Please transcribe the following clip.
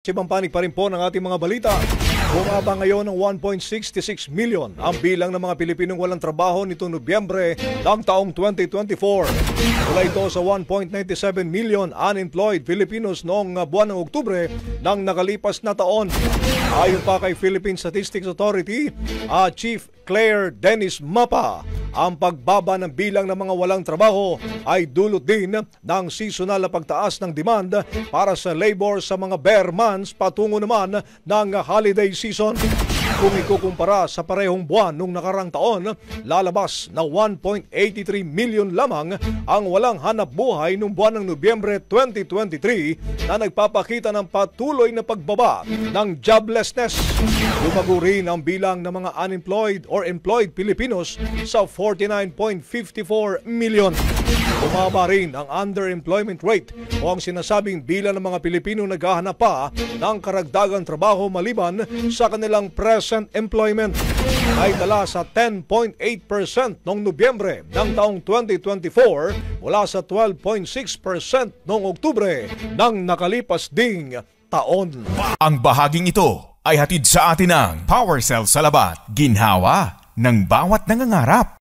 Sibang panig pa rin po ng ating mga balita. Bumaba ngayon ng 1.66 million ang bilang ng mga Pilipinong walang trabaho nitong Nobyembre ng taong 2024. Mula ito sa 1.97 million unemployed Filipinos noong buwan ng Oktubre ng nakalipas na taon. Ayon pa kay Philippine Statistics Authority, Chief Claire Dennis Mapa, ang pagbaba ng bilang ng mga walang trabaho ay dulot din ng seasonal na pagtaas ng demand para sa labor sa mga bare months patungo naman ng holiday season. Kung ikukumpara sa parehong buwan nung nakarang taon, lalabas na 1.83 million lamang ang walang hanap buhay nung buwan ng Nobyembre 2023 na nagpapakita ng patuloy na pagbaba ng joblessness. Lumago rin ang bilang ng mga unemployed or employed Filipinos sa 49.54 million. Bumaba rin ang underemployment rate o ang sinasabing bilang ng mga Pilipino naghahanap pa ng karagdagang trabaho maliban sa kanilang present employment ay tala sa 10.8% noong Nobyembre ng taong 2024 mula sa 12.6% noong Oktubre ng nakalipas ding taon. Ang bahaging ito ay hatid sa atin ng PowerCell Salabat, ginhawa ng bawat nangangarap.